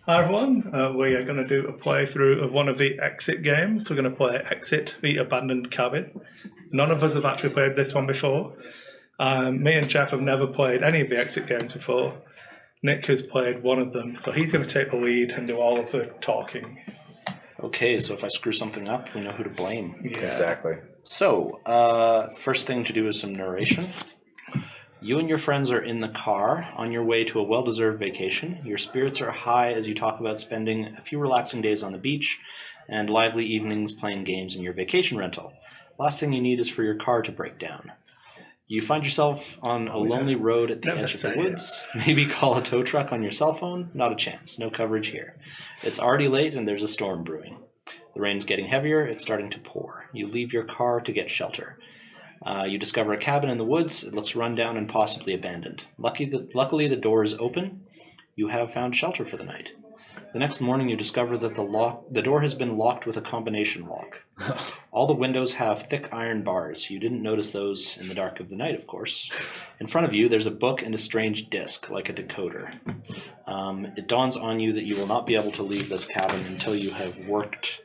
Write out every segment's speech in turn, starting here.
Hi everyone, we are going to do a playthrough of one of the Exit games. We're going to play Exit, the Abandoned Cabin. None of us have actually played this one before. Me and Jeff have never played any of the Exit games before. Nick has played one of them, so he's going to take the lead and do all of the talking. Okay, so if I screw something up, we know who to blame. Yeah. Exactly. So, first thing to do is some narration. You and your friends are in the car on your way to a well-deserved vacation. Your spirits are high as you talk about spending a few relaxing days on the beach and lively evenings playing games in your vacation rental. Last thing you need is for your car to break down. You find yourself on a lonely road at the edge of the woods. Maybe call a tow truck on your cell phone. Not a chance. No coverage here. It's already late and there's a storm brewing. The rain's getting heavier. It's starting to pour. You leave your car to get shelter. You discover a cabin in the woods. It looks run down and possibly abandoned. Luckily, the door is open. You have found shelter for the night. The next morning, you discover that the door has been locked with a combination lock. All the windows have thick iron bars. You didn't notice those in the dark of the night, of course. In front of you, there's a book and a strange disc, like a decoder. It dawns on you that you will not be able to leave this cabin until you have worked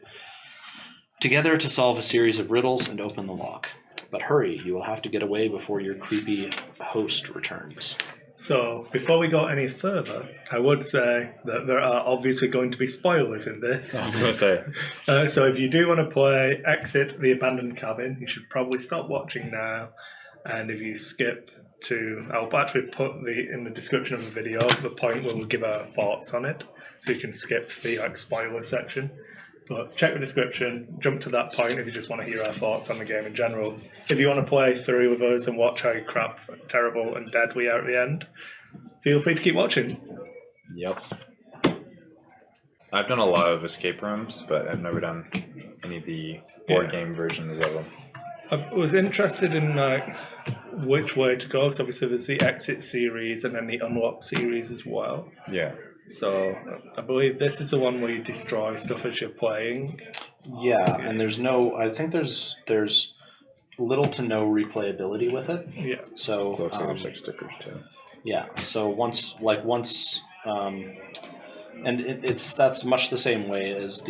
together to solve a series of riddles and open the lock. But hurry, you will have to get away before your creepy host returns. So, before we go any further, I would say that there are obviously going to be spoilers in this. I was going to say. So if you do want to play Exit, the Abandoned Cabin, you should probably stop watching now. And if you skip to... I'll actually put in the description of the video the point where we'll give our thoughts on it. So you can skip the spoiler section. But check the description, jump to that point if you just want to hear our thoughts on the game in general. If you want to play through with us and watch how crap, terrible and dead we are at the end, feel free to keep watching. Yep. I've done a lot of escape rooms, but I've never done any of the board game versions of them. I was interested in which way to go, because obviously there's the Exit series and then the Unlock series as well. Yeah. So I believe this is the one where you destroy stuff as you're playing. Yeah, and I think there's little to no replayability with it. Yeah. So it looks like there's like stickers too. Yeah. So once, and that's much the same way as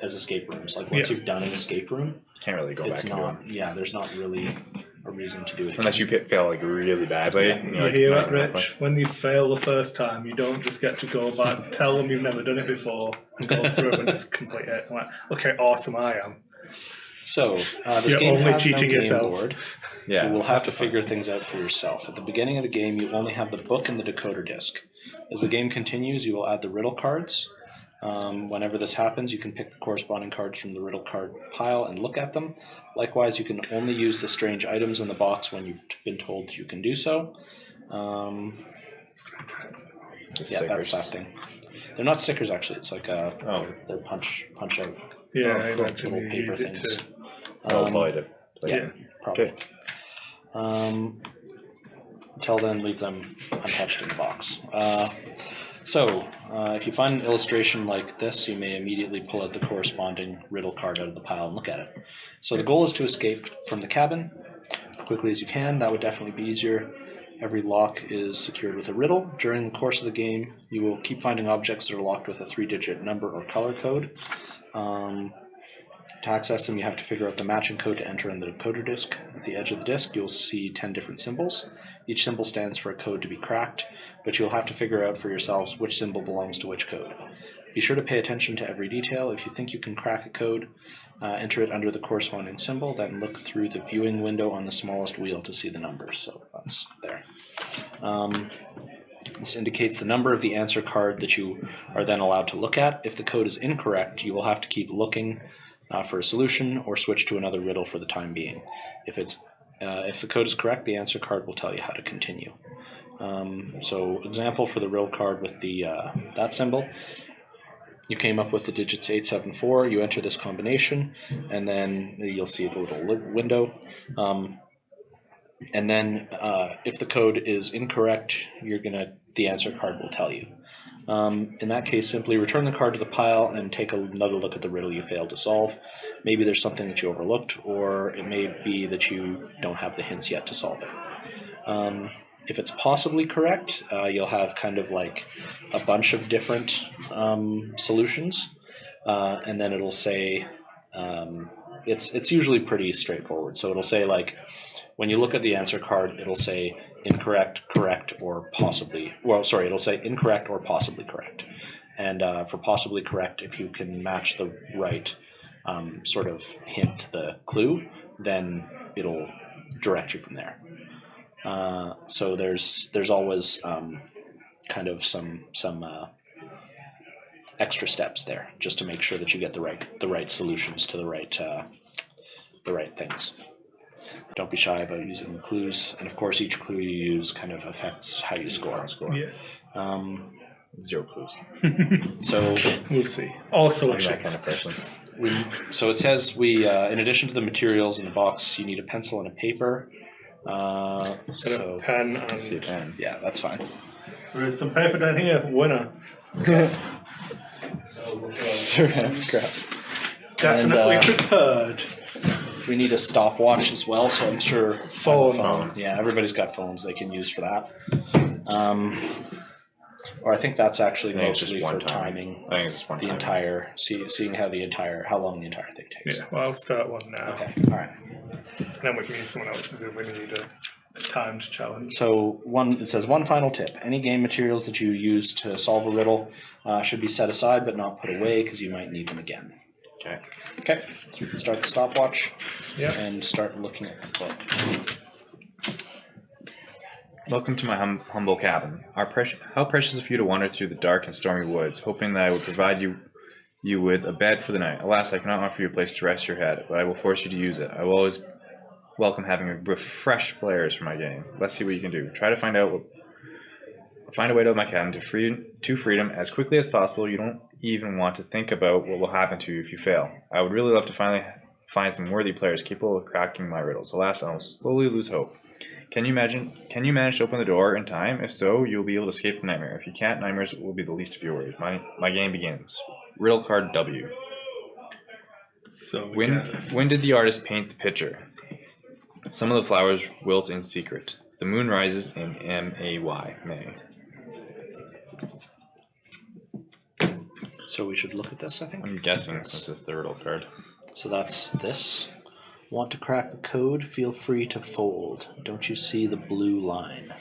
escape rooms. Like once you've done an escape room, can't really go back. It's not. Yeah, there's not really a reason to do it unless you fail like really badly. Yeah. You hear that, Rich? When you fail the first time, you don't just get to go back, tell them you've never done it before, and go through and just complete it. I'm like, okay, awesome, I am. So this game has no game board. Yeah, you will have to figure things out for yourself. At the beginning of the game, you only have the book and the decoder disc. As the game continues, you will add the riddle cards. Whenever this happens, you can pick the corresponding cards from the riddle card pile and look at them. Likewise, you can only use the strange items in the box when you've been told you can do so. Yeah, that's that thing. They're not stickers, actually. It's like they're punch out. Yeah, little paper things. Yeah, probably. Okay. Until then, leave them untouched in the box. So, if you find an illustration like this, you may immediately pull out the corresponding riddle card out of the pile and look at it. So the goal is to escape from the cabin as quickly as you can. That would definitely be easier. Every lock is secured with a riddle. During the course of the game, you will keep finding objects that are locked with a 3-digit number or color code. To access them, you have to figure out the matching code to enter in the decoder disc. At the edge of the disc, you'll see 10 different symbols. Each symbol stands for a code to be cracked, but you'll have to figure out for yourselves which symbol belongs to which code. Be sure to pay attention to every detail. If you think you can crack a code, enter it under the corresponding symbol, then look through the viewing window on the smallest wheel to see the numbers. So that's there. This indicates the number of the answer card that you are then allowed to look at. If the code is incorrect, you will have to keep looking for a solution or switch to another riddle for the time being. If the code is correct, the answer card will tell you how to continue. So example for the riddle card with the that symbol, you came up with the digits 874, you enter this combination, and then you'll see the little window. And then if the code is incorrect, the answer card will tell you. In that case, simply return the card to the pile and take another look at the riddle you failed to solve. Maybe there's something that you overlooked, or it may be that you don't have the hints yet to solve it. if it's possibly correct, you'll have kind of like a bunch of different solutions, and then it'll say it's usually pretty straightforward. So it'll say like when you look at the answer card, it'll say incorrect, correct, or possibly. Well, sorry, it'll say incorrect or possibly correct. And for possibly correct, if you can match the right sort of hint, the clue, then it'll direct you from there. So there's always kind of some extra steps there, just to make sure that you get the right solutions to the right things. Don't be shy about using clues, and of course, each clue you use kind of affects how you score. Yeah. 0 clues. So we'll see. Also, I'm that kind of person. So it says in addition to the materials in the box, you need a pencil and a paper. So a pen and See a pen. yeah, that's fine. there is some paper down here. Winner. Definitely prepared. We need a stopwatch as well, so I'm sure Phone. Yeah, everybody's got phones they can use for that. Or I think that's actually I think it's mostly just one for time. timing I think it's just one the time. entire, seeing how long the entire thing takes. Yeah, well, I'll start one now. Okay, all right. And then we can use someone else's if we need a timed challenge. So it says one final tip. Any game materials that you use to solve a riddle should be set aside but not put away because you might need them again. Okay. Okay, so we can start the stopwatch Yeah. and start looking at the book. Welcome to my humble cabin. How precious of you to wander through the dark and stormy woods, hoping that I would provide you with a bed for the night. Alas, I cannot offer you a place to rest your head, but I will force you to use it. I will always welcome having refreshed players for my game. Let's see what you can do. Try to find a way to my cabin to freedom as quickly as possible. You don't even want to think about what will happen to you if you fail. I would really love to finally find some worthy players capable of cracking my riddles. Alas, I will slowly lose hope. Can you manage to open the door in time? If so, you'll be able to escape the nightmare. If you can't, nightmares will be the least of your worries. My game begins. Riddle card W. So When did the artist paint the picture? Some of the flowers wilt in secret. The moon rises in May. So we should look at this, I think. I'm guessing since it's the riddle card. So that's this. Want to crack the code? Feel free to fold. Don't you see the blue line?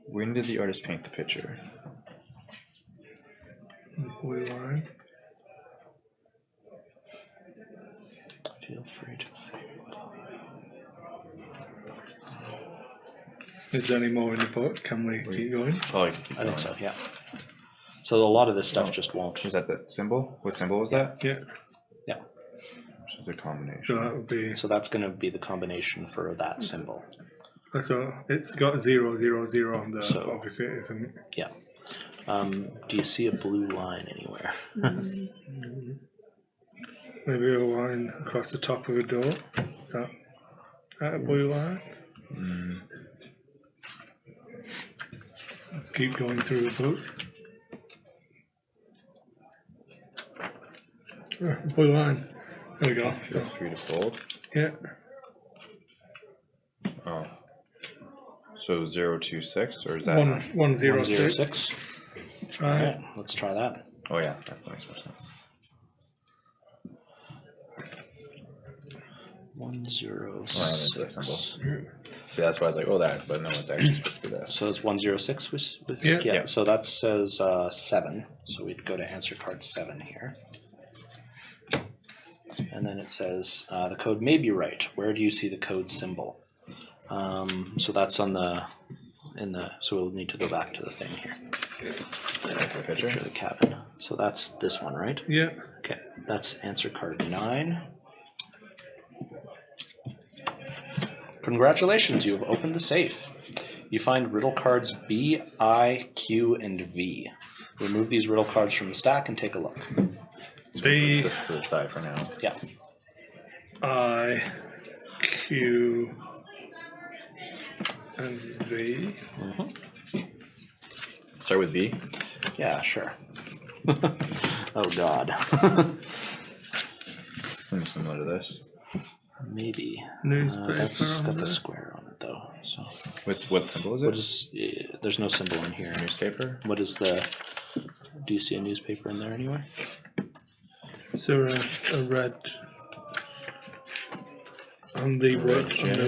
When did the artist paint the picture? blue line. Feel free to fold. Is there any more in the book? Can we keep going? Probably keep I think going. so, yeah. So a lot of this stuff just won't. Was that the symbol? What symbol was that? Yeah. Yeah. Which is a combination. So that would be. So that's going to be the combination for that symbol. So it's got 0, 0, 0 on the. So- Obviously, it isn't. Yeah. Do you see a blue line anywhere? Maybe a line across the top of the door. Is that a blue line? Keep going through the book. Blue line. There we go. So, Free to fold. yeah. Oh. So 026, or is that? 106. 106. All Right. right, let's try that. Oh yeah, that makes more sense. 106. that symbol. See, that's why I was like, oh, that, but no, it's actually supposed to be that. So it's 106 with Yeah. yeah. So that says 7. So we'd go to answer card 7 here. And then it says the code may be right. Where do you see the code symbol? So that's on so we'll need to go back to the thing here. Picture? Picture of the cabin. So that's this one, right? Yeah. Okay, that's answer card 9. Congratulations, you have opened the safe. You find riddle cards B, I, Q, and V. Remove these riddle cards from the stack and take a look. B, This to the side for now. Yeah. I, Q, and V. Start with V. Yeah, sure. Oh, God. Seems similar to this. Maybe. Newspaper That's on got the there. square on it, though. So What symbol is it? what is? There's no symbol in here. Newspaper? What is the? Do you see a newspaper in there anywhere? Is there a red on the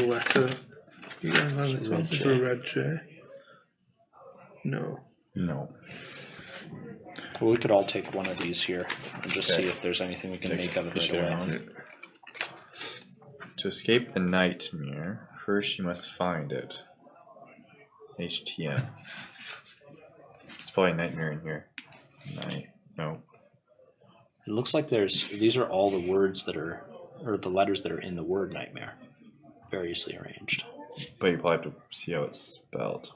letter? Yeah, on this one. Is there a red J? No. No. Well, we could all take one of these here and just Okay. see if there's anything we can make of it Push right it away. around. To escape the nightmare, first you must find it. HTM. It's probably a nightmare in here. No. It looks like these are all the words that are, or the letters that are in the word nightmare, variously arranged. But you probably have to see how it's spelled.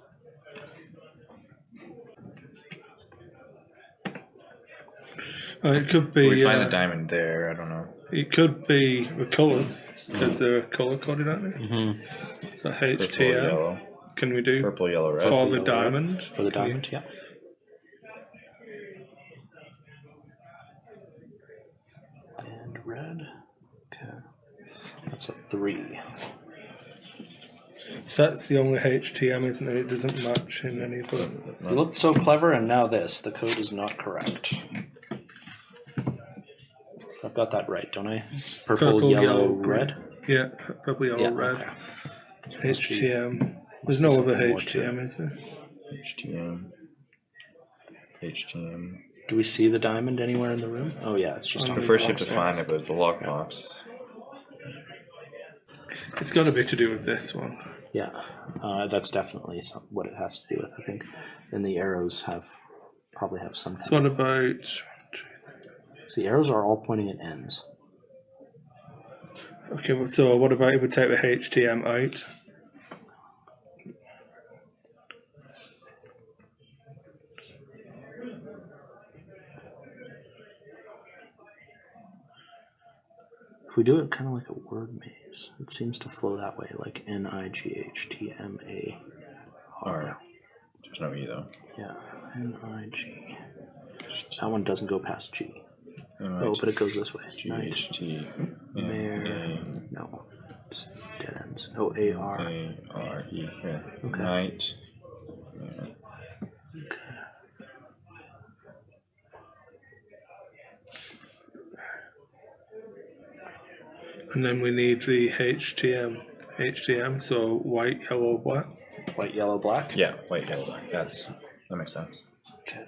It could be. We find the diamond there, I don't know. It could be the colours, because they're colour coded, aren't they? Mm-hmm. So Purple, HTM. yellow. Can we do Purple, yellow, red. for Purple, the yellow, diamond? red. For the diamond, yeah. And red. Okay. That's a 3. So that's the only HTM, isn't it? It doesn't match in any of them. You looked so clever, and now this. The code is not correct. I've got that right, don't I? Purple, yellow, red? Yeah, purple, yellow, Yeah, red. okay. HTM. There's no other something more to HTM, is there? HTM. Do we see the diamond anywhere in the room? Oh yeah, it's just on But the first you have box to there. find it, but it's a lockbox. It's got to be to do with this one. Yeah, that's definitely what it has to do with, I think. And the arrows probably have some kind So what about... So the arrows are all pointing at ends. Okay, well, so what about if we take the HTM out? If we do it kind of like a word maze, it seems to flow that way, like NIGHTMA. There's no E though. Yeah, NIG. That one doesn't go past G. Alright. Oh, but it goes this way. GHT. Mare. No. Just dead ends. OAR. A-R-E. Yeah. Okay. Night. Yeah. And then we need the HTM, so white, yellow, black. White, yellow, black? Yeah, white, yellow, black. That makes sense. Okay.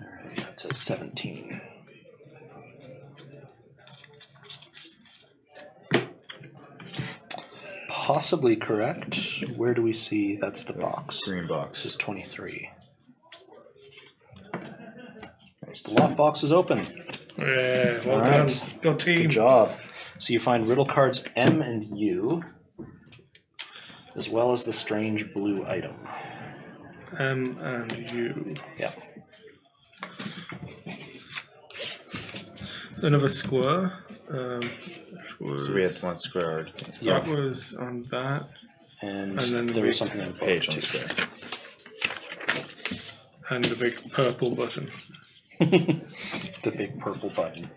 Alright, that's a 17. Possibly correct. Where do we see? That's the box. Green box. This is 23. Nice. The lockbox is open. Yeah, well Alright. done. Go team. Good job. So you find riddle cards M and U, as well as the strange blue item. M and U. Yeah. Another square. So we had one square already. That was on that. And then there we- was something on Page both on the too. square. And the big purple button. The big purple button.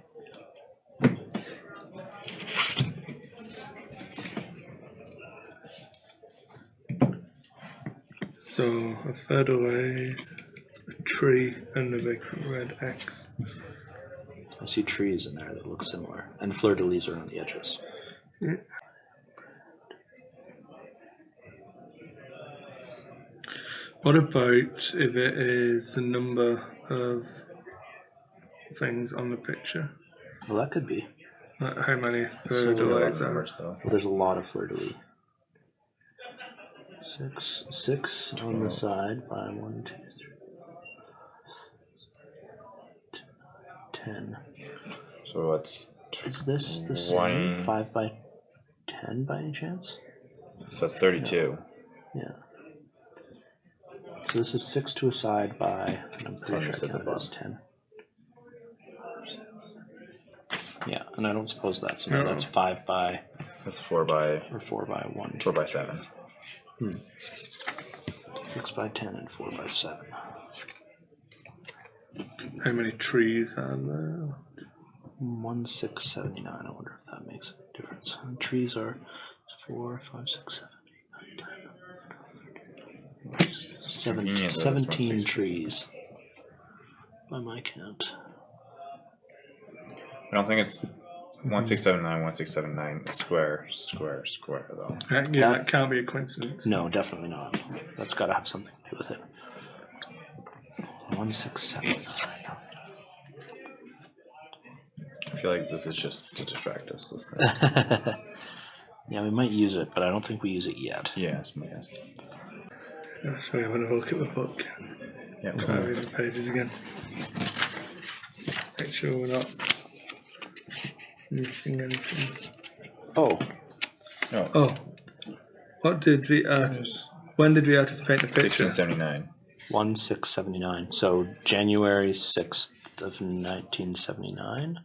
So a third away, a tree, and the big red X. I see trees in there that look similar, and fleur-de-lis are on the edges. Yeah. What about if it is the number of things on the picture? Well, that could be. Like how many So third we aways Like are? numbers though. Well, there's a lot of fleur-de-lis. Six on the side by 1, 2, 3, 10. So that's Is this the 20. same? 5 by 10 by any chance? So that's 32. Yeah. So this is 6 to a side by, and I'm pretty sure I Said counted the it as 10. Yeah, and I don't suppose that's, no, No. that's 5 by, That's 4 by or 4 by 1. 4 by 7. 6 by 10 and 4 by 7. How many trees are there? 1679. I wonder if that makes a difference. And trees are 4, 5, 6, 7, 8, 9, 10. 17 trees by my count. I don't think it's 1679, 1679 square though. Yeah, that can't be a coincidence. No, definitely not. That's got to have something to do with it. 1679. I feel like this is just to distract us. This thing. Yeah, we might use it, but I don't think we use it yet. Yeah, that's my guess. So we have another look at the book. Yeah. Try read the pages again. Make sure we're not missing anything. Oh. No. Oh. What did the artist? When did the artist paint the picture? 1679. 1679. So January 6th of 1979.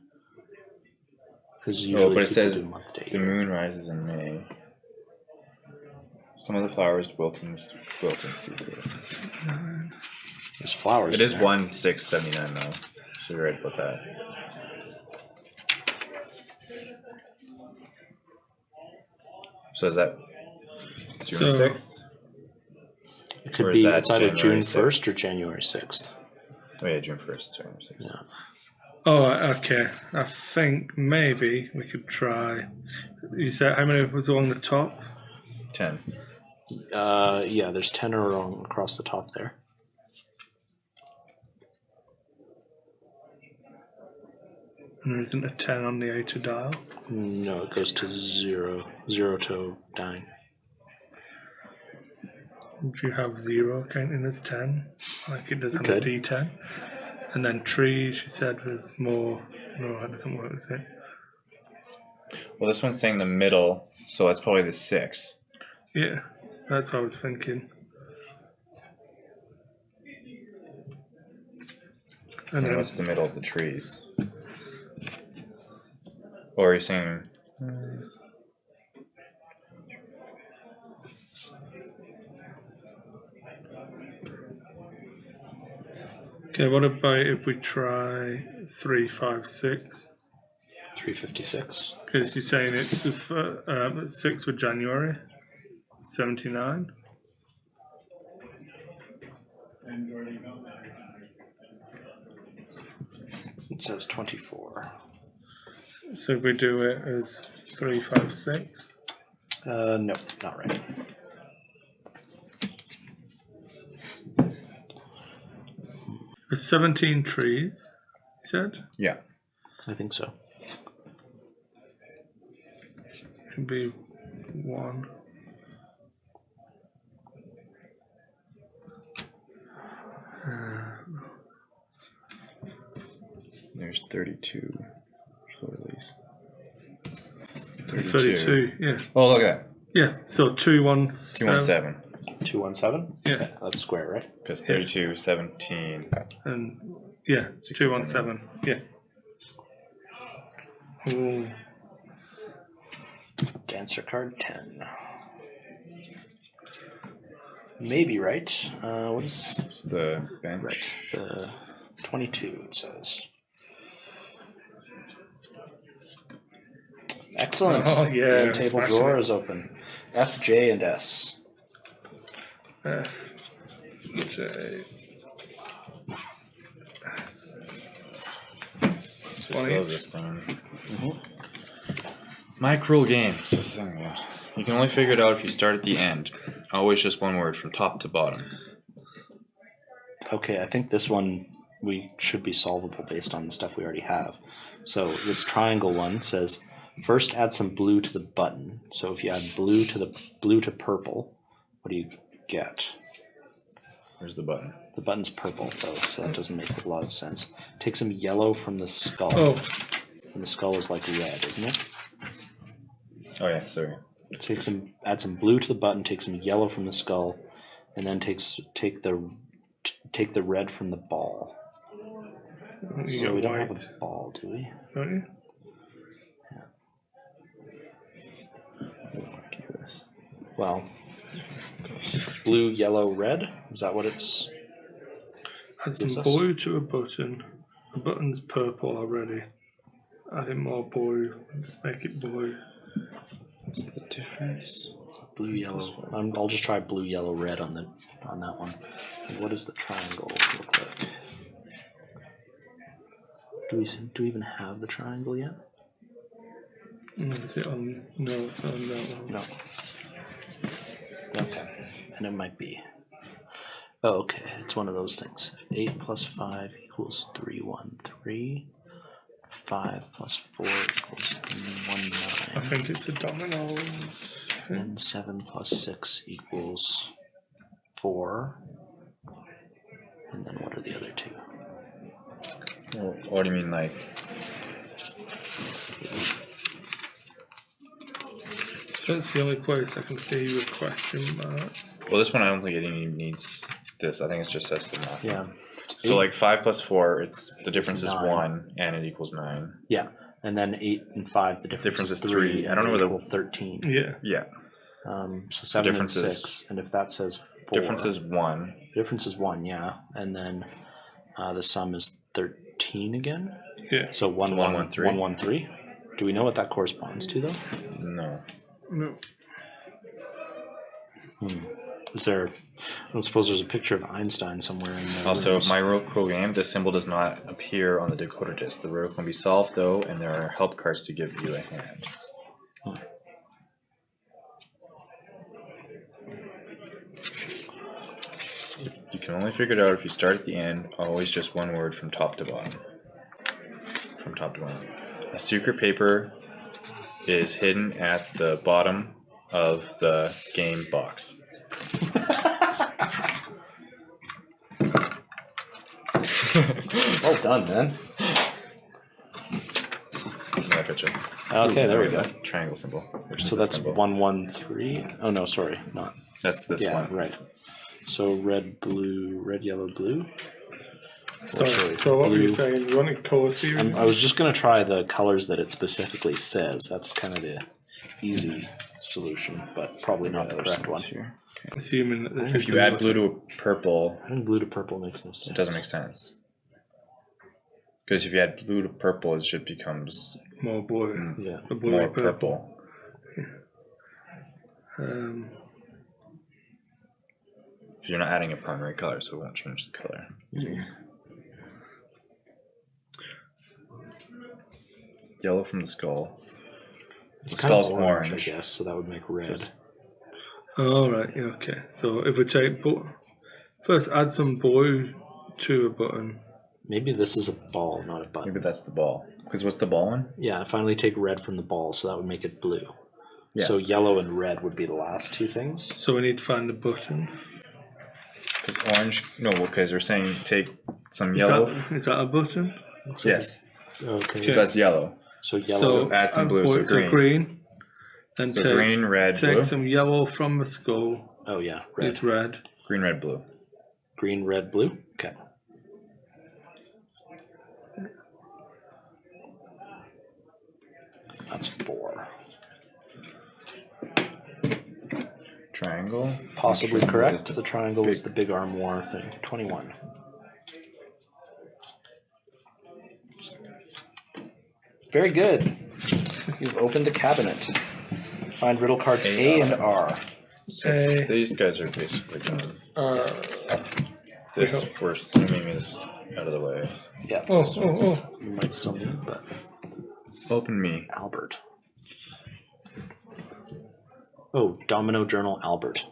Because usually but it says do month date. the moon rises in May. Some of the flowers wilting secret. There's flowers. It is 1679 though. So you're right about that. So is that June 6th? It could be it's either June 1st or January 6th. Oh yeah, June 1st, January 6th. Yeah. Oh, okay. I think maybe we could try. You said how many was along the top? 10. Yeah, there's 10 along across the top there. And there isn't a 10 on the outer dial? No, it goes to 0 to 9. If you have 0 counting as 10, like it does on Good. a D10. And then trees, you said, was more. No, that doesn't work, is it? Well, this one's saying the middle, so that's probably the 6. Yeah, that's what I was thinking. And then what's the middle of the trees? Or are you saying... Okay, what about if we try 3, 5, 6? 356. Because you're saying it's 6 with January, 79. It says 24. So if we do it as 3, 5, 6. No, not right. There's 17 trees, you said? Yeah. I think so. Could be 1. There's 32 floor leaves. 32, yeah. Oh, look at that. Yeah, so 217. 217. 217? Yeah. Okay, that's square, right? Because 32, 17. And yeah, 217. Yeah. Ooh. Dancer card 10. Maybe right. What is It's the bench. right? The 22 it says. Excellent. Oh, yeah, The table smashing drawer it. is open. F, J, and S. F, J, S. I 20. love this thing. My cruel game. It's this thing, yeah. You can only figure it out if you start at the end. Always just one word from top to bottom. Okay, I think this one we should be solvable based on the stuff we already have. So this triangle one says first add some blue to the button. So if you add blue to purple, what do you get? Where's the button? The button's purple though, so that doesn't make a lot of sense. Take some yellow from the skull. Oh, And the skull is like red, isn't it? Oh yeah, sorry. Add some blue to the button, take some yellow from the skull, and then take the red from the ball. you So got we don't white, have a ball, do we? don't you? Well, blue, yellow, red. Is that what it's? Add some Gives us? blue to a button. The button's purple already. add in more blue. Just make it blue. What's the difference? Blue, yellow. I'll just try blue, yellow, red on that one. And what does the triangle look like? Do we even have the triangle yet? No, is it on? No, it's not on that one. No. Okay, and it might be. Oh, okay, it's one of those things. 8 plus 5 equals 3, 1, 3. 5 plus 4 equals 1, 9. I think it's a domino. And 7 plus 6 equals 4. And then what are the other two? Well, what do you mean, like? That's the only place I can see your question mark. Well, this one I don't think it even needs this. I think it's just says the math. Yeah. So like 5 plus 4, it's the difference is 9. 1, and it equals 9. Yeah, and then 8 and 5, the difference is 3. I don't know where the 13. Yeah. Yeah. So 7 and difference is- 6, and if that says 4. Difference is 1. Difference is 1, yeah, and then the sum is 13 again. Yeah. So 1, 1, 1, 3. 1, 1, 3. Do we know what that corresponds to though? No. No. Is there? I don't suppose there's a picture of Einstein somewhere in there. Also, my rogue program, this symbol does not appear on the decoder disk. The riddle can be solved though, and there are help cards to give you a hand. You can only figure it out if you start at the end, always just one word from top to bottom. From top to bottom. A secret paper is hidden at the bottom of the game box. Well done, man. Yeah, picture. Okay, there we go. Triangle symbol. Which So is that's symbol. 1, 1, 3. Oh no, sorry, not. That's this Yeah, one. right. So red, blue, red, yellow, blue. Sorry, so what were you saying? You wanted colour theory? I was just going to try the colors that it specifically says. That's kind of the easy solution, but probably not the correct one. Here. Assuming that this If is you add blue to purple, I think blue to purple makes no sense. it doesn't make sense. Because if you add blue to purple, it just becomes more blue. Yeah. A blue more purple. purple. You're not adding a primary color, so it won't change the color. Mm. Yellow from the skull. The It's kind of skull's orange, orange. I guess, so that would make red. Oh, right, yeah, okay. So if we take, first add some blue to a button. Maybe this is a ball, not a button. Maybe that's the ball. Because what's the ball one? Yeah, finally take red from the ball, so that would make it blue. Yeah. So yellow and red would be the last two things. So we need to find the button. Because orange, no, because we're saying take some yellow. Is that a button? Yes. Okay. So that's yellow. So yellow. So add some blue, so so green. Then So take, green, red, take blue. some yellow from the skull. Oh yeah, red. It's red. Green, red, blue. Green, red, blue. Okay. That's 4. Triangle. Possibly Triangle correct. is the The triangle big- is the big armoire thing. 21. Very good. You've opened the cabinet. Find riddle cards A and R. So A. these guys are basically done. This Yeah. we're assuming is out of the way. Yeah. Oh. You might still need, but Open me. Albert. Oh, Domino Journal Albert.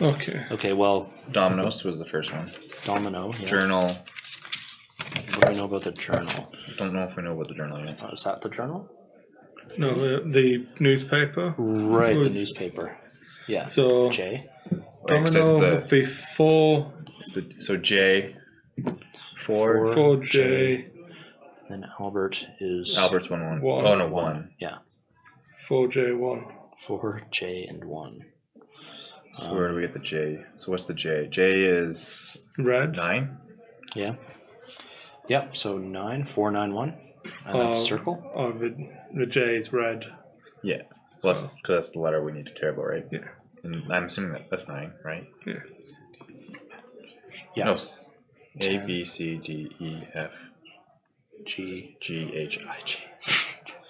Okay. Okay, well, Dominoes was the first one. Domino. Yeah. Journal. What do we know about the journal? Don't know if we know about the journal yet. Oh, is that the journal? No, the newspaper. Right, Was- the newspaper. Yeah. So J. Right, 'cause domino it's would be 4, so J. 4. 4J, Then Albert is Albert's 1-1. One. Oh no, 1. Yeah. 4J1. 4, J, and 1. So where do we get the J? So what's the J? J is Red. 9. Yeah. Yep. So 9, 4, 9, 1. And that's circle. Oh, the J is red. Yeah. Well, that's because that's the letter we need to care about, right? Yeah. And I'm assuming that's 9, right? Yeah. Yeah. No. A B C D E F G. G H I J.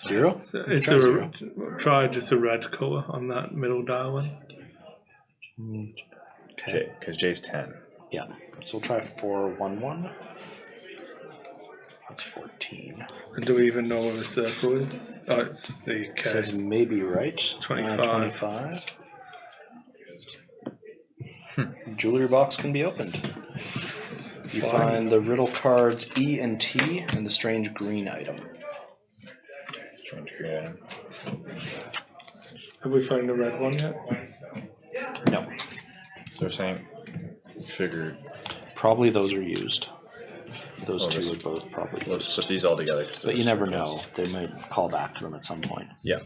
0? So it's Try a, zero. try just a red colour on that middle dial one. Okay. Because J's 10. Yeah. So we'll try 411. That's 14. And do we even know where the circle is? Oh, it's the It case. says maybe right. 25. 25. Jewelry box can be opened. You find the riddle cards E and T and the strange green item. Strange green. Have we found the red one yet? No. So they're saying figured. Probably those are used. Those Oh, two this- are both probably Let's used. put these all together. But you never know. They might call back to them at some point. Yeah.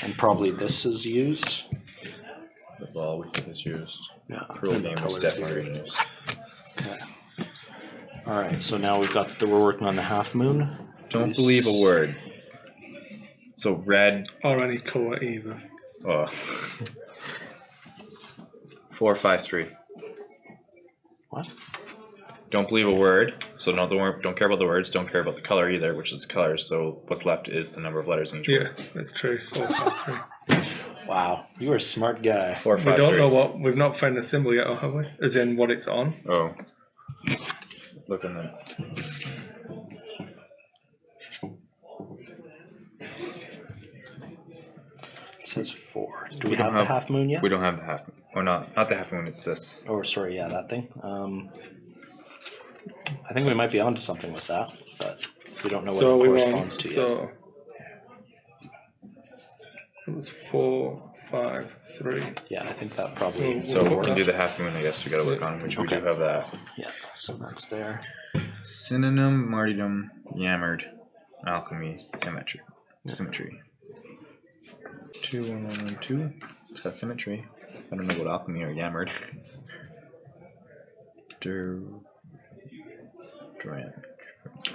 And probably this is used. The ball we think is used. Yeah. Rule and the game was colors definitely here. used. Okay. All right. So now we're working on the half moon. Don't believe a word. So red. Or any colour either. Oh. 4, 5, 3. What? Don't believe a word. So don't care about the words. Don't care about the color either, which is the colors. So what's left is the number of letters in each Yeah, word. that's true. 4, 5, 3. Wow. You are a smart guy. 4, 5, We don't 3. know what. We've not found the symbol yet, have we? As in what it's on. Oh. Look in there. It says 4. Do we We don't have the have- half moon yet? We don't have the half. Or not the half moon. It's this. Oh, sorry. Yeah, that thing. I think we might be onto something with that, but we don't know what So it we corresponds want. to yet. So it was 4, 5, 3. Yeah, I think that probably. Well, So We'll we put can that- do the half moon. I guess we got to work on, which we Okay. do have that. Yeah, so that's there. Synonym, martyrdom, yammered, alchemy, symmetry. Symmetry. 2, 1, 1, 1, 2. It's got symmetry. I don't know what alchemy or yammered.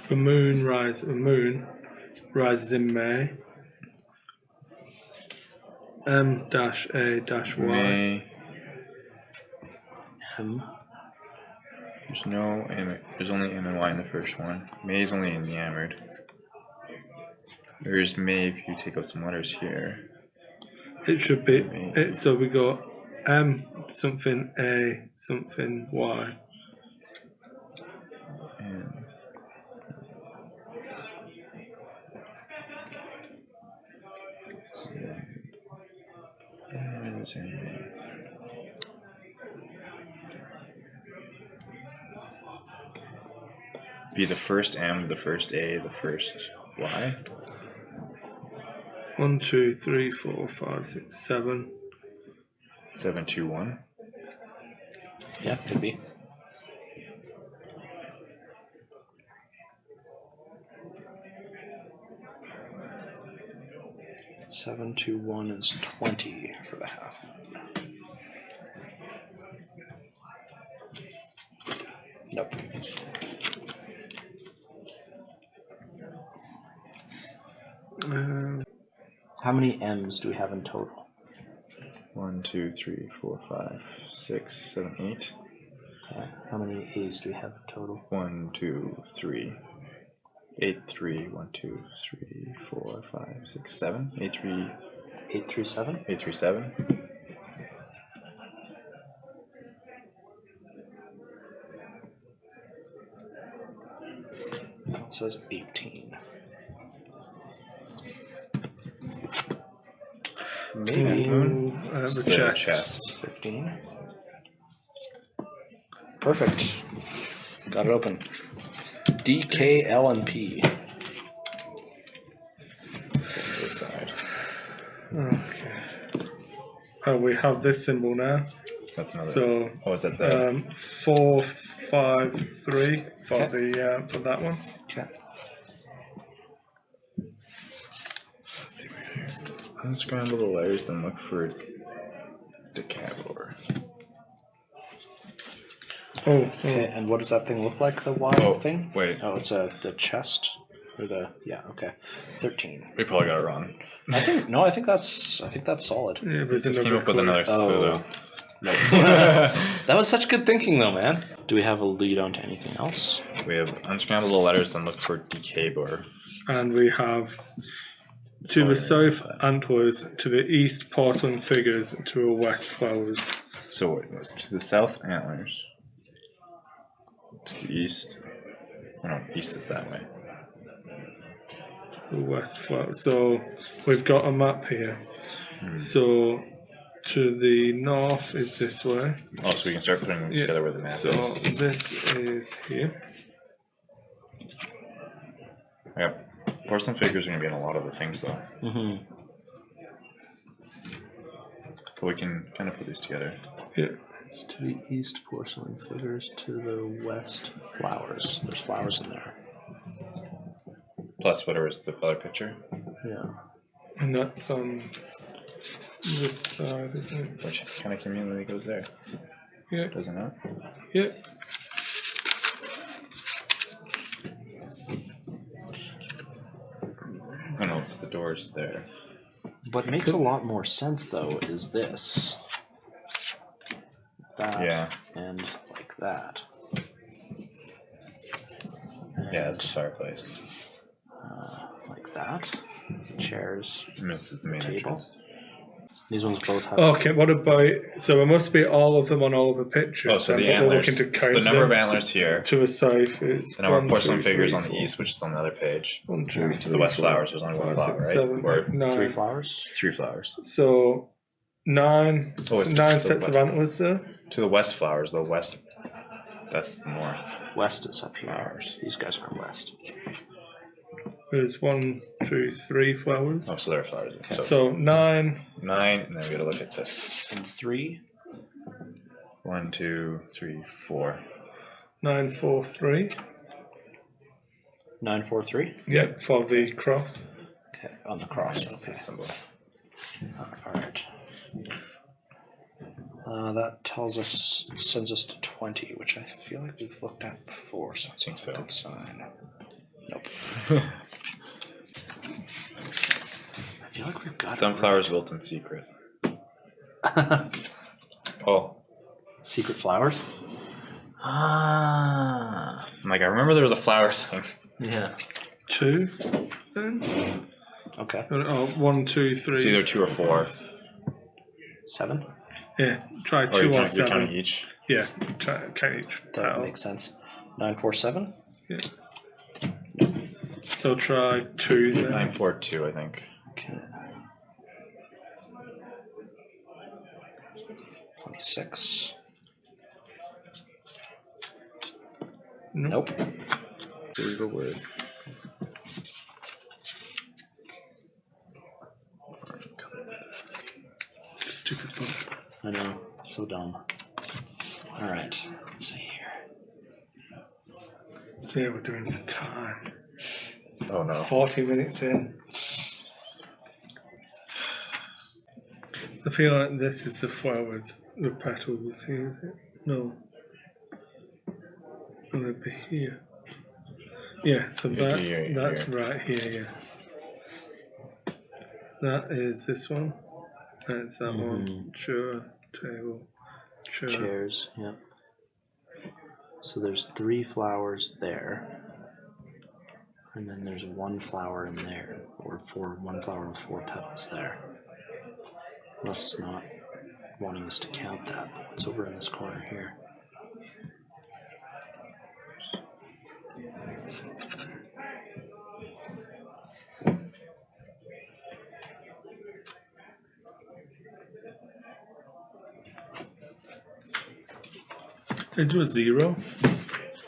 The moon rises in May. M-A-Y. May. M. There's no M. There's only M and Y in the first one. May is only in yammered. There's May if you take out some letters here. It should be. So we got M something A something Y. And be the first M, the first A, the first Y. 1, 2, 3, 4, 5, 6, 7. 7, 2, 1. Yeah, could be. Seven, 2, 1 is 20 for the half. Nope. How many M's do we have in total? 1, 2, 3, 4, 5, 6, 7, 8. Okay. How many A's do we have in total? 1, 2, 3. 8, 3, 1, 2, 3, 4, 5, 6, 7. 8, 3, 8 through 7? 8, 3, 7. It says 18. Maybe The The chest. 15. Perfect. Got it open. D, K, L, and P. Just to the side. Okay. Oh, we have this symbol now. That's another. So Oh, is that the? 4, 5, 3 for Okay. the for that one. Okay. Let's see right here. Unscramble the letters, then look for decabler. Okay, and what does that thing look like, the Y Oh, thing? wait. Oh, it's the chest? Or the, yeah, okay. 13. We probably got it wrong. I think that's solid. Yeah, there's Just came another up with another colour. clue Oh. though. That was such good thinking though, man. Do we have a lead on to anything else? We have unscramble the letters, then look for decabor. And we have to the south antlers, to the east porcelain figures, to the west flowers. So it was to the south antlers. To the east. Oh, no, east is that way. The west flowers. So we've got a map here. So to the north is this way. Oh, so we can start putting them together where the map So is. this is here. Yep. Porcelain figures are going to be in a lot of the things, though. Mm-hmm. But we can kind of put these together. Yeah. To the east, porcelain figures. To the west, flowers. There's flowers in there. Plus whatever is the other picture. Yeah. And that's on this side, isn't it? Which kind of community goes there? Yeah. Doesn't it? Yeah. Oh no, the door's there. What makes a lot more sense, though, is this. That. Yeah. And like that. Yeah, that's the fireplace. Like that. Chairs. And this is the main Table. entrance. These ones both have. Okay, what about... So there must be all of them on all the pictures. Oh, so the but we're antlers. looking to So count the number of them. antlers here. To the south is The number of 1, porcelain 2, figures 3, on the 4. east, which is on the other page. 1, 2, To the 3, west 4, flowers, there's only one 5, flower, 6, right? 7, Or 9. 3 flowers. 3 flowers. So 9, Oh, it's 9 just sets the of antlers there. To the west flowers, though. West. That's the north. West is up here. Flowers. These guys are west. There's 1, 2, 3 flowers. Oh, so there are flowers. So So 9. 9, and then we gotta look at this. And 3. 1, 2, 3, 4. 9, 4, 3. 9, 4, 3. Yep, for the cross. Okay, on the cross. That's Okay. the symbol. Alright. That tells us, sends us to 20, which I feel like we've looked at before, so I think so. good sign. Nope. I feel like we've got Sunflowers built in secret. Oh. Secret flowers? Ah. Like, I remember there was a flower thing. Yeah. 2. Then. Okay. Oh, 1, 2, 3. It's either 2 or 4. 7? Yeah, try Or 2 or you're 7. counting each. Yeah, try count each. That petal. makes sense. 9, 4, 7? Yeah. So try 2 then. 9, 4, 2, I think. Okay. 26. Nope. Here's the word. Stupid book. I know. So dumb. Alright. Let's see here. So yeah, we're doing the time. Oh no. 40 minutes in. I feel like this is the flowers, the petals here, is it? No. Oh, it'd be here. Yeah, so that Here, that's here. right here, yeah. That is this one. That's that one. Chair, table, chair. Chairs, yep. So there's 3 flowers there. And then there's 1 flower in there. Or 1 flower and 4 petals there. Unless it's not wanting us to count that, but it's over in this corner here. Is there a 0?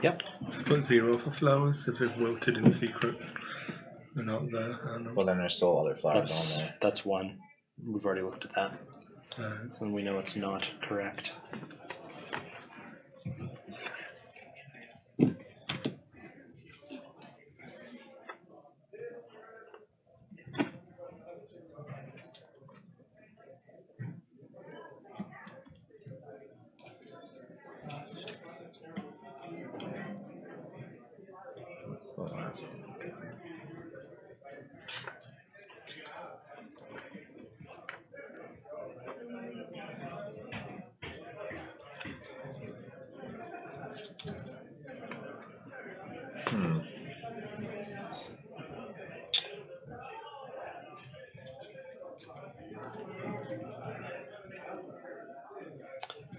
Yep. Put 0 for flowers if they've wilted in secret. They're not there. I don't know. Well, then there's still other flowers on there. That's 1. We've already looked at that. Alright. So we know it's not correct.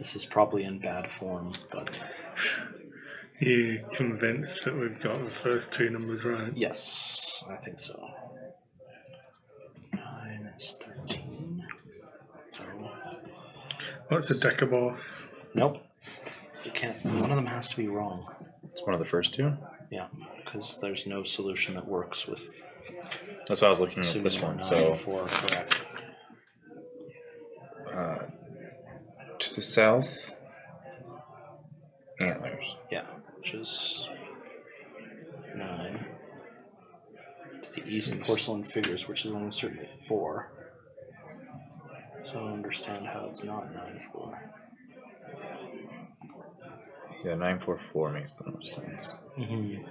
This is probably in bad form, but You convinced that we've got the first two numbers right? yes, I think so. 9 is 13. So, What's a decamorph? nope. You can't. One of them has to be wrong. It's one of the first two. Yeah, because there's no solution that works with. That's why I was looking at assuming this one. 9 So or 4 correct. to the south, antlers. Yeah, which is 9. To the east, porcelain figures, which is almost certainly 4. So I don't understand how it's not 9-4. Yeah, 944 makes the most sense. Mm-hmm.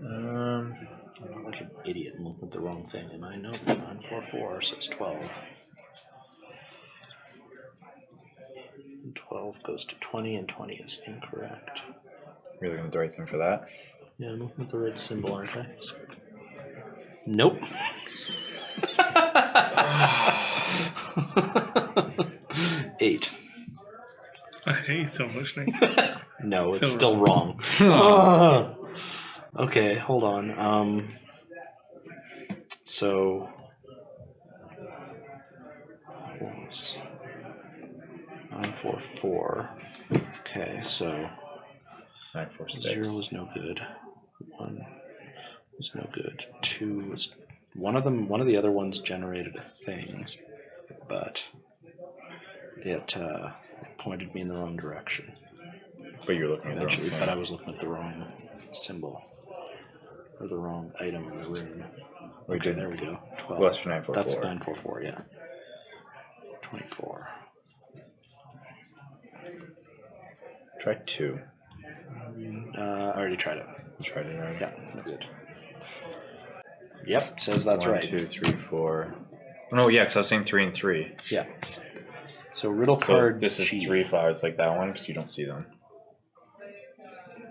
I'm not like an idiot and looking at the wrong thing, and I know that 944 says 12. And 12 goes to 20, and 20 is incorrect. You're looking at the right thing for that. Yeah, I'm looking at the right symbol, aren't I? Nope. 8. I hate you so much, Nick. No, it's Still still wrong. Okay, hold on. So what was 944. Okay, so 946. 0 was no good. 1 was no good. 2 was one of the other ones generated a thing, but it pointed me in the wrong direction. But you're looking at the wrong Eventually, thing. but I was looking at the wrong symbol. Or the wrong item in the room. We Okay, did. there we go. 12. Well, that's your 944. That's 944, yeah. 24. Try 2. I already tried it. Tried it right. Yeah, no good. Yep, says that's 1, right. 2, 3, 4. No, yeah, because I was saying 3 and 3. Yeah. So riddle So card this is G. 3 flowers like that one because you don't see them.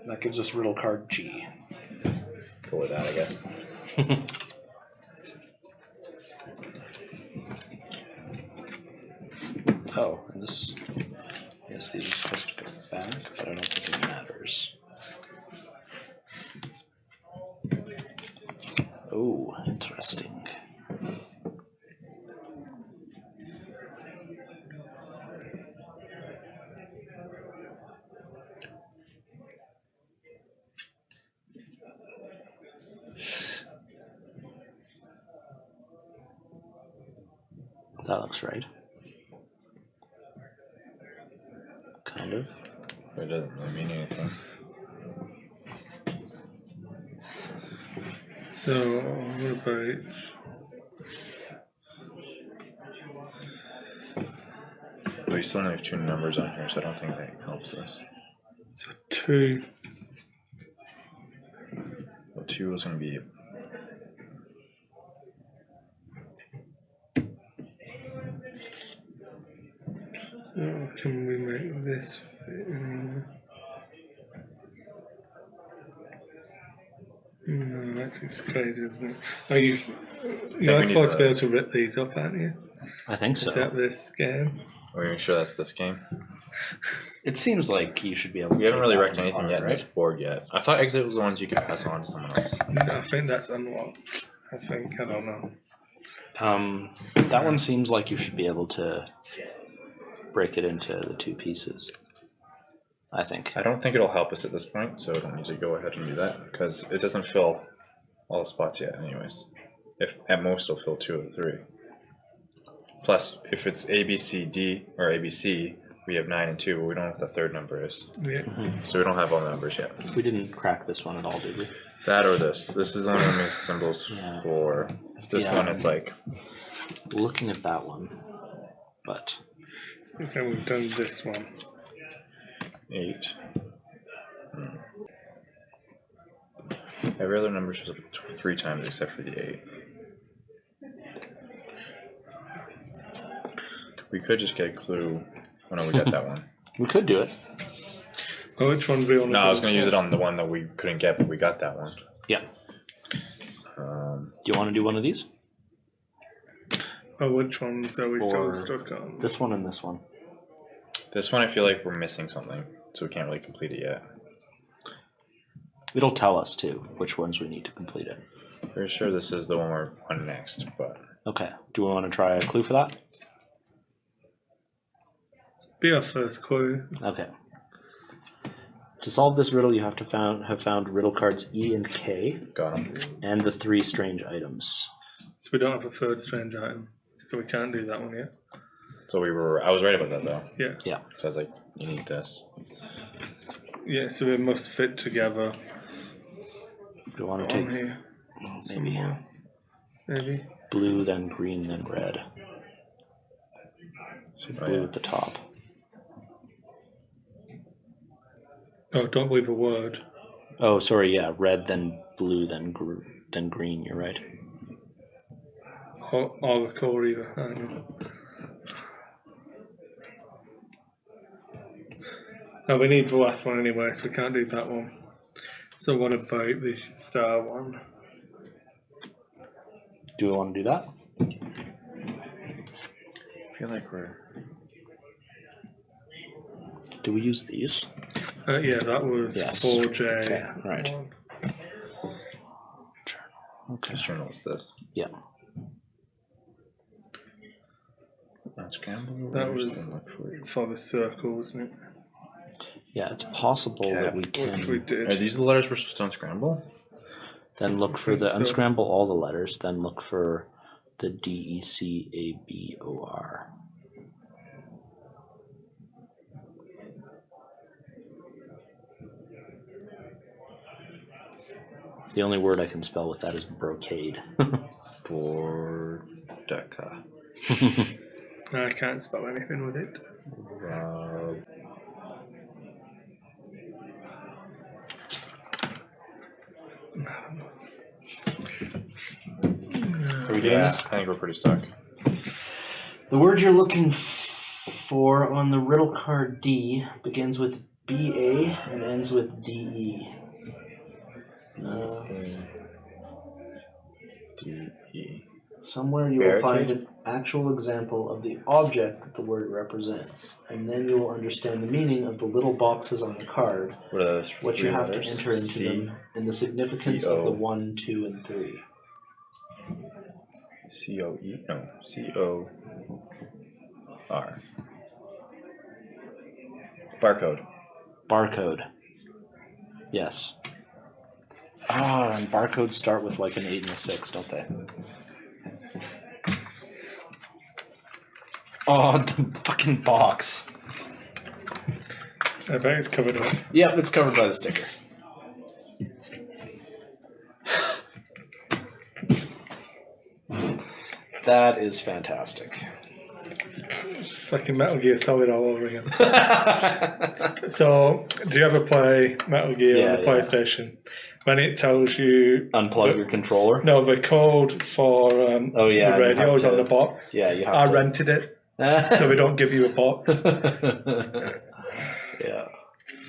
That gives us riddle card G. Go with that, I guess. Oh, and this. Yes, these are supposed to go back, but I don't think it matters. Oh, interesting. That looks right. Kind of. It doesn't really mean anything. So, what about... But you still only have 2 numbers on here, so I don't think that helps us. So 2. Well, 2 is going to be... Oh, can we make this fit in? No, that's just crazy, isn't it? Are you are we supposed need to be able to rip these up, aren't you? I think so. Is that this game? Are you sure that's this game? It seems like you should be able to. We haven't take really that wrecked one anything apart, yet in right? this board yet. I thought exit was the ones you could pass on to someone else. I think that's unlocked. I don't know. That one seems like you should be able to break it into the 2 pieces. I think. I don't think it'll help us at this point, so I don't need to go ahead and do that, because it doesn't fill all the spots yet anyways. If at most it'll fill 2 of the 3. Plus, if it's A, B, C, D, or A, B, C, we have 9 and 2, but we don't know what the third number is. Yeah. So we don't have all the numbers yet. We didn't crack this one at all, did we? That or this. This is only one makes symbols Yeah. for. This Yeah. one, it's like. Looking at that one, but So we've done this one. 8. Every other number shows up 3 times except for the 8. We could just get a clue. Oh no, we got that one. we could do it. Oh, which one do we want to No, I was go going to use for? it on the one that we couldn't get, but we got that one. Yeah. Do you want to do one of these? Oh, which ones are we Or still stuck on? This one and this one. This one I feel like we're missing something, so we can't really complete it yet. It'll tell us too which ones we need to complete it. Pretty sure this is the one we're on next, but Okay. Do we want to try a clue for that? Be our first clue. Okay. To solve this riddle, you have to have found riddle cards E and K got them. and the 3 strange items. So we don't have a third strange item. So we can't do that one yet. So I was right about that though. Yeah. Yeah. So I was like, you need this. Yeah, so we must fit together Do you want to on take here. maybe Somewhere. Maybe. blue, then green, then red? So blue yeah. at the top. Oh, don't believe a word. Oh, sorry. Yeah, red, then blue, then green. You're right. Or the core either. I don't know. No, we need the last one anyway, so we can't do that one. So what about the star one? Do we want to do that? I feel like we're. Do we use these? Yeah, that was Yes. 4J. Okay, right. one. Okay. Whose journal is this? Yeah. Unscramble. That was for the circle, wasn't it? Yeah, it's possible that we Which we can did. Are these the letters we're supposed to unscramble? then look for the So- unscramble all the letters, then look for the DECABOR. The only word I can spell with that is brocade. Bordeca. I can't spell anything with it. Are we doing this? I think we're pretty stuck. The word you're looking for on the riddle card D begins with BA and ends with DE. D-E. Somewhere you will find Barricade? an actual example of the object that the word represents, and then you will understand the meaning of the little boxes on the card, What are those? what you three have to letters? enter into C, them, and the significance of the C-O. 1, 2, and 3. C-O-E? No. C-O-R. Barcode. Barcode. Yes. Ah, and barcodes start with like an 8 and a 6, don't they? Oh, the fucking box. I bet it's covered up. Yep, it's covered by the sticker. That is fantastic. It's fucking Metal Gear Solid all over again. So, do you ever play Metal Gear Yeah, on the yeah. PlayStation? When it tells you Unplug your controller. no, the code for Oh, yeah, the you radio have is on to- the box. Yeah, you have I to. rented it, so we don't give you a box. Yeah.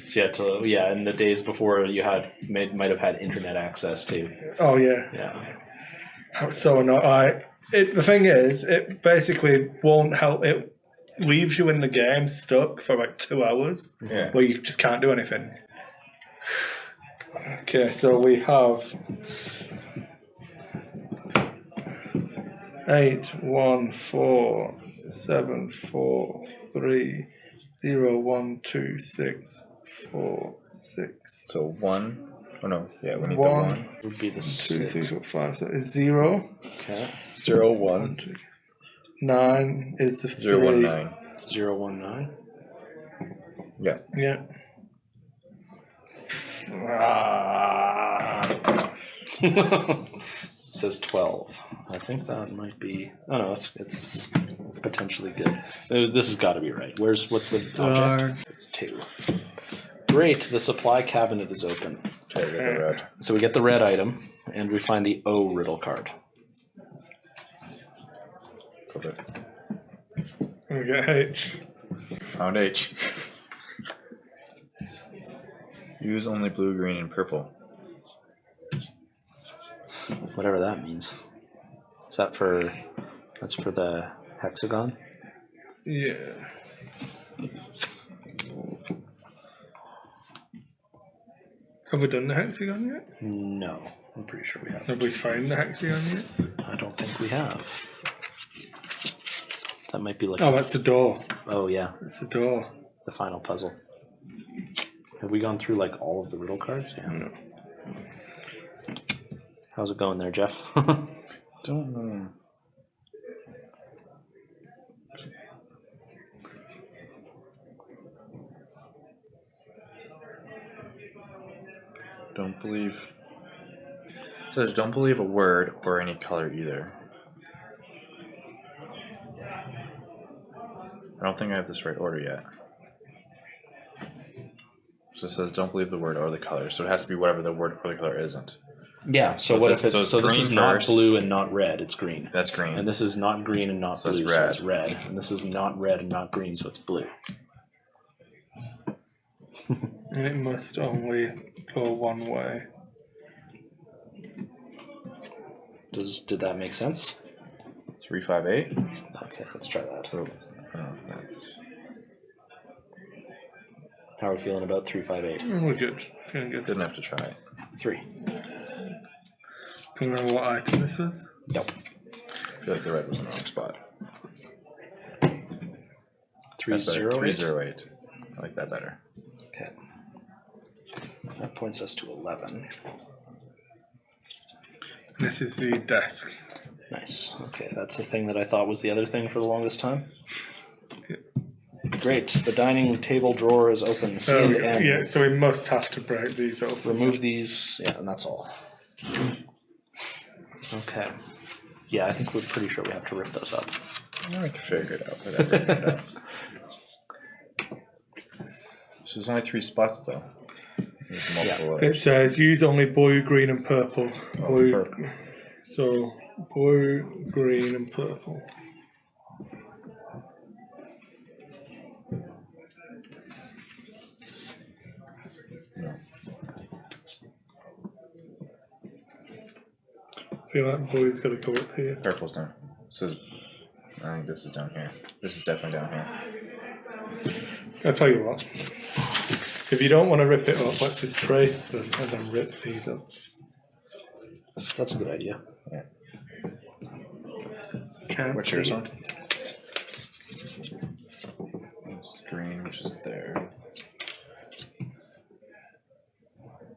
So you had to, yeah, in the days before you might have had internet access too. Oh yeah, Yeah. so annoying. The thing is, it basically won't help. It leaves you in the game stuck for like 2 hours, Yeah. where you just can't do anything. Okay, so we have 8, 1, 4, 7, 4, 3, 0, 1, 2, 6, 4, 6. So 1. Oh no. Yeah, we need One. the 1. Would be the 2, 6. 3, 4, 5. So it's 0. Okay. 0, 1, 1. 2. 9 is the 0, 1, 3. 9. 019. Yeah. Yeah. Says 12. I think that might be. Oh no, it's potentially good. This has got to be right. What's the object? It's 2. Great. The supply cabinet is open. Okay, we got the red. So we get the red item, and we find the O riddle card. Perfect. We get H. Found H. Use only blue, green, and purple. Whatever that means. Is that for? That's for the hexagon. Yeah. Have we done the hexagon yet? No, I'm pretty sure we haven't. Have we found the hexagon yet? I don't think we have. That might be like. Oh, that's the door. Oh yeah, It's the door. the final puzzle. Have we gone through like all of the riddle cards? Yeah. No. How's it going there, Jeff? Don't know. Don't believe. It says don't believe a word or any color either. I don't think I have this right order yet. So it says don't believe the word or the color. So it has to be whatever the word or the color isn't. Yeah. So So what this- if it's so it's so this green is not first. blue and not red? It's green. That's green. And this is not green and not So it's blue, so it's red. red. And this is not red and not green, so it's blue. And it must only go one way. Did that make sense? 358. Okay, let's try that. So that's How are we feeling about 358? We're good. Feeling good. good enough to try. 3. Do you remember what item this was? Nope. I feel like the red was in the wrong spot. 308. 308. I like that better. Okay. That points us to 11. This is the desk. Nice. Okay, that's the thing that I thought was the other thing for the longest time. Great. The dining table drawer is open. C and N. Yeah, so we must have to break these open. Remove these. Yeah, and that's all. Okay. Yeah, I think we're pretty sure we have to rip those up. I can figure it out. Whatever. So there's only 3 spots though. There's multiple It layers. says use only blue, green, and purple. Blue. Purple. So blue, green, and purple. No. I feel like blue's got to go up here. Purple's down. So I think this is down here. This is definitely down here. I'll tell you what. If you don't want to rip it up, let's just trace them and then rip these up. That's a good idea. Yeah. Can't What's see yours it. on? It's green, which is there.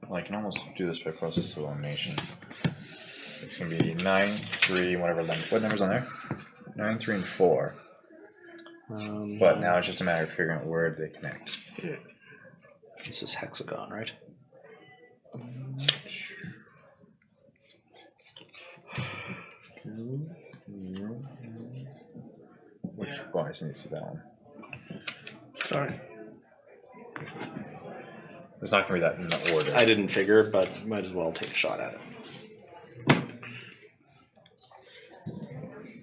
Well, I can almost do this by process of elimination. It's going to be 9, 3, whatever. What number's on there? 9, 3, and 4. But now it's just a matter of figuring out where they connect. Yeah. This is hexagon, right? Which one? I just need to see that one. Sorry. It's not going to be that in the order. I didn't figure, but might as well take a shot at it.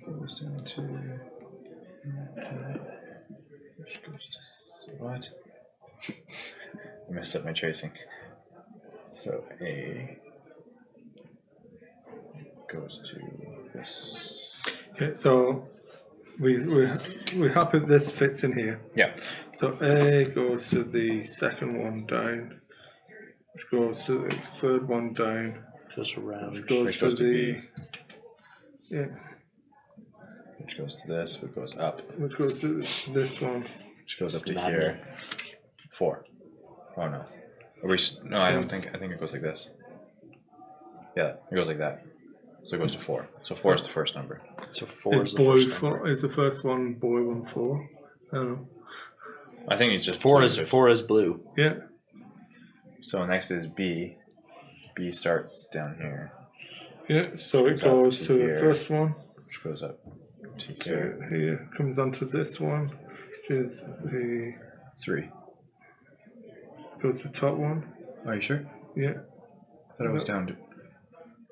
Goes down to... Which goes to... What? I messed up my tracing. So A goes to this. Okay, so we're happy this fits in here. Yeah. So A goes to the second one down, which goes to the third one down, Goes around. which goes Which goes to to the B. yeah, Which goes to this, which goes up, which goes to this one. which goes up to Maddening. here. 4. Oh no. Are we, no, I don't think. I think it goes like this. Yeah, it goes like that. So it goes to 4. So 4 is the first number. So 4 is Is the boy first number. is the first one boy 1 4? I don't know. I think it's just 4 is blue. Yeah. So next is B. B starts down here, Yeah. So it Up goes to to here. the first one. which goes up to So here. here comes onto this one, which is the 3. goes to the top one. Are you sure? Yeah. I thought it was down to.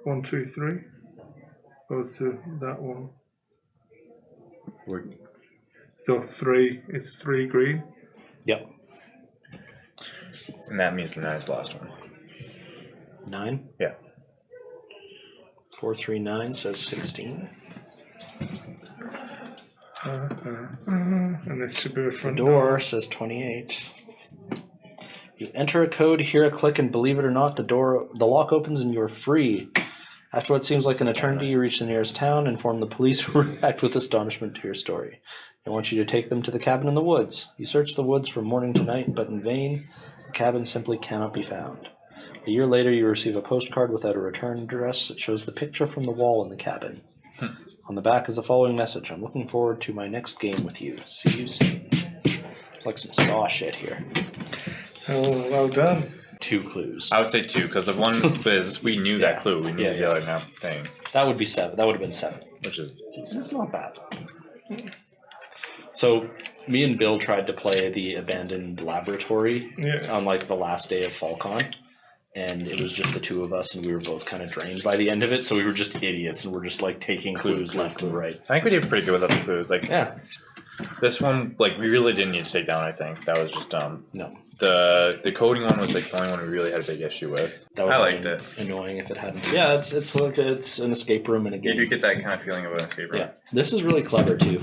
1 2 3 goes to that one. So 3 is 3 green. Yep. And that means the 9 is the last one. 9. Yeah. 439 says 16. And this should be the The front door says 28. You enter a code, hear a click, and believe it or not, the lock opens and you're free. After what seems like an eternity, you reach the nearest town, inform the police, who react with astonishment to your story. They want you to take them to the cabin in the woods. You search the woods from morning to night, but in vain. The cabin simply cannot be found. A year later, you receive a postcard without a return address. It shows the picture from the wall in the cabin. On the back is the following message. I'm looking forward to my next game with you. See you soon. It's like some Saw shit here. Oh, well done. 2 clues. I would say 2, because the one quiz, we knew that clue. We knew the other thing. That would be 7. That would have been 7. Which is... It's not bad. So, me and Bill tried to play the abandoned laboratory on like the last day of FallCon. And it was just the 2 of us, and we were both kind of drained by the end of it. So we were just idiots, and we're just like taking clues left and right. I think we did pretty good without the clues. Like, yeah. This one, like, we really didn't need to take down, I think. That was just dumb. No. The coding one was like the only one we really had a big issue with. I liked it. Annoying if it hadn't. Yeah, it's like it's an escape room in a game. You do get that kind of feeling of an escape room. Yeah, this is really clever too.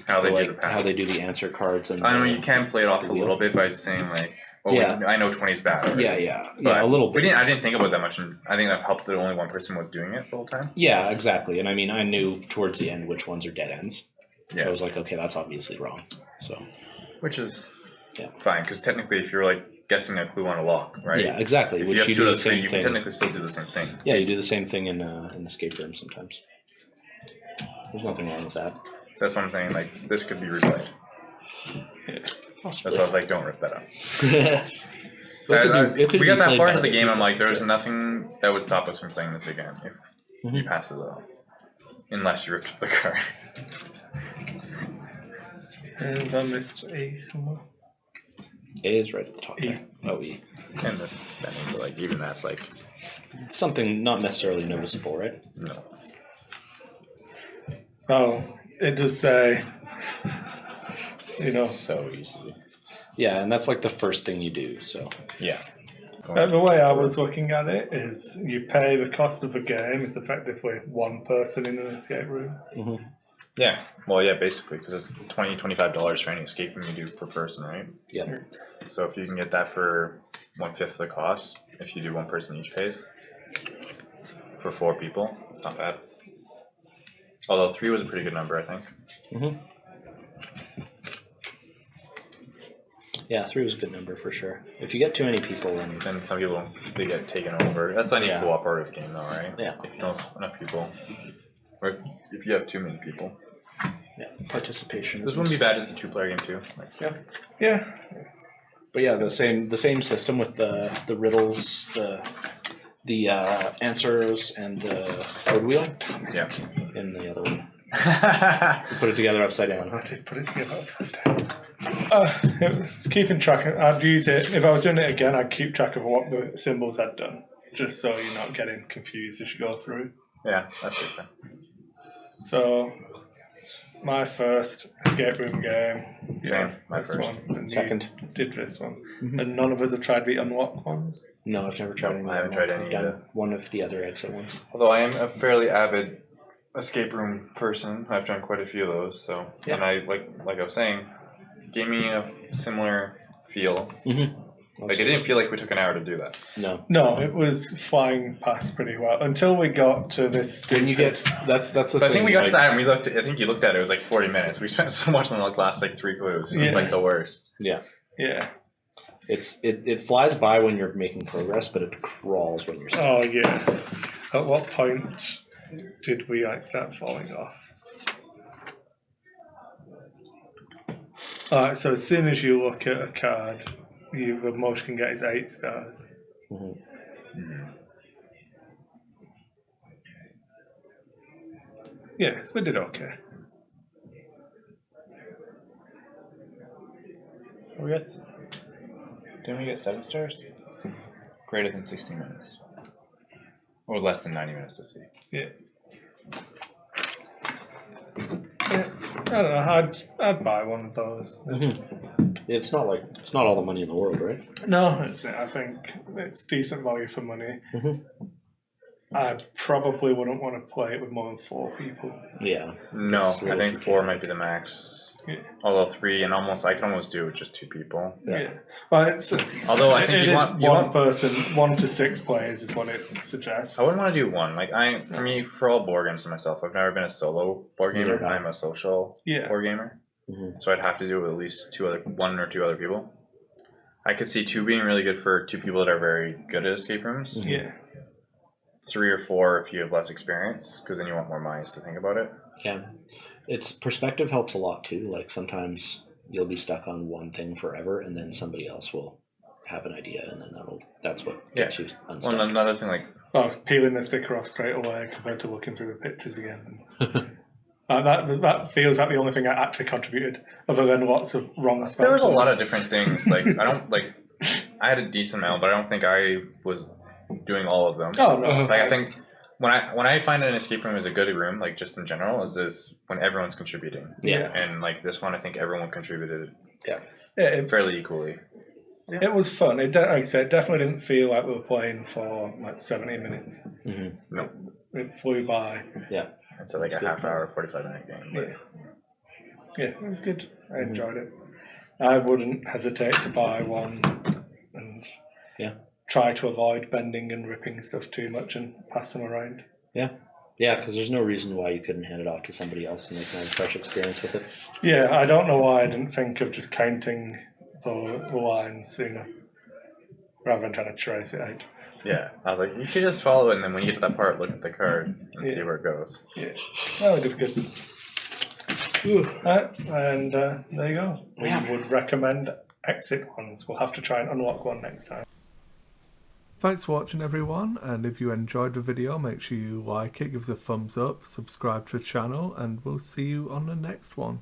How they do the answer cards and. I mean, you can play it off a little bit by saying like, "Oh, I know 20 is bad." Already. Yeah, a little bit. I didn't think about that much, and I think that helped that only one person was doing it the whole time. Yeah, exactly. And I mean, I knew towards the end which ones are dead ends. Yeah. So I was like, okay, that's obviously wrong. So. Which is. Yeah. Fine, because technically, if you're like guessing a clue on a lock, right? Yeah, exactly. If which you have you two do of the the same you thing. can technically still do the same thing. Yeah, you do the same thing in an escape room sometimes. There's nothing wrong with that. That's what I'm saying. Like, this could be replayed. Yeah. That's why I was like, don't rip that up. We got that far into the game. I'm like, there's nothing that would stop us from playing this again if you pass it out, unless you ripped up the card. And I missed A somewhere. A is right at the top there. Oh, E. And this, but like, even that's like... It's something not necessarily noticeable, right? No. Oh, it does say, you know. So easy. Yeah, and that's like the first thing you do, so. Yeah. The way I was looking at it is you pay the cost of a game. It's effectively one person in an escape room. Mm-hmm. Yeah. Well, yeah, basically, because it's $20, $25 for any escape room you do per person, right? Yeah. So if you can get that for 1/5 of the cost, if you do one person each pays, for 4 people, it's not bad. Although 3 was a pretty good number, I think. Mm-hmm. Yeah, 3 was a good number for sure. If you get too many people, then some people, they get taken over. That's any cooperative game, though, right? Yeah. If you don't have enough people, or if you have too many people. Yeah, participation. This wouldn't be bad as a 2-player game too. Like, yeah. But yeah, the same system with the riddles, the answers, and the code wheel. Yeah. In the other one. Put it together upside down. I did put it together upside down. Keeping track of, I'd use it, if I was doing it again, I'd keep track of what the symbols I'd done, just so you're not getting confused as you go through. Yeah, that's good. So, my first escape room game. Yeah, my first. One. And Second. You did this one. Mm-hmm. And none of us have tried the unlock ones? No, I've never tried any. I haven't tried any. I've done one of the other exit ones. Although I am a fairly avid escape room person, I've done quite a few of those. So, and I like I was saying, gave me a similar feel. Mm-hmm. Like it didn't feel like we took an hour to do that. No, it was flying past pretty well until we got to this. When you get that's the thing. I think we got to that and we looked. I think you looked at it. It was like 40 minutes. We spent so much on the last like 3 clues. It's like the worst. Yeah. Yeah. It flies by when you're making progress, but it crawls when you're stuck. Oh yeah. At what point did we start falling off? Alright, so as soon as you look at a card, the most you can get is 8 stars. Mm-hmm. Mm-hmm. Yes, we did okay. Didn't we get 7 stars? Greater than 60 minutes. Or less than 90 minutes, let's see. Yeah. I don't know, I'd buy one of those. Mm-hmm. It's not all the money in the world, right? No, I think it's decent value for money. Mm-hmm. I probably wouldn't want to play it with more than 4 people. Yeah. No, It's a I little think too 4 chaotic. might be the max. Yeah. Although 3 and I can almost do it with just 2 people. Yeah. Well, it's Although I think it you is want- you one want- person, 1 to 6 players is what it suggests. I wouldn't want to do 1. Like for me, for all board games and myself, I've never been a solo board gamer. Neither have I. I'm a social Yeah. board gamer, so I'd have to do it with at least 1 or 2 other people. I could see 2 being really good for 2 people that are very good at escape rooms. Yeah. 3 or 4 if you have less experience, because then you want more minds to think about it. Yeah. It's perspective helps a lot too. Like sometimes you'll be stuck on one thing forever, and then somebody else will have an idea, and then that's what gets you unstuck. Well, another thing, like Peeling the sticker off straight away compared to looking through the pictures again. That feels like the only thing I actually contributed, other than lots of wrong spell there was a lot of plays. different things. Like I had a decent amount, but I don't think I was doing all of them. Oh no! Like I think when I find an escape room is a good room, like just in general, is this when everyone's contributing. Yeah. And like this one, I think everyone contributed it, fairly equally. it was fun. Like I said, it definitely didn't feel like we were playing for like 70 minutes. No, It flew by. Yeah. it's like a good. half-hour, 45-minute game. But Yeah, it was good. I enjoyed it. I wouldn't hesitate to buy one and try to avoid bending and ripping stuff too much and pass them around. Yeah. Yeah, because there's no reason why you couldn't hand it off to somebody else and they can have a fresh experience with it. Yeah, I don't know why I didn't think of just counting the lines, rather than trying to trace it out. yeah, I was like, you could just follow it, and then when you get to that part, look at the card and see where it goes. Yeah, that would be good. And there you go. We would recommend exit ones. We'll have to try and unlock one next time. Thanks for watching everyone, and if you enjoyed the video, make sure you like it, give us a thumbs up, subscribe to the channel, and we'll see you on the next one.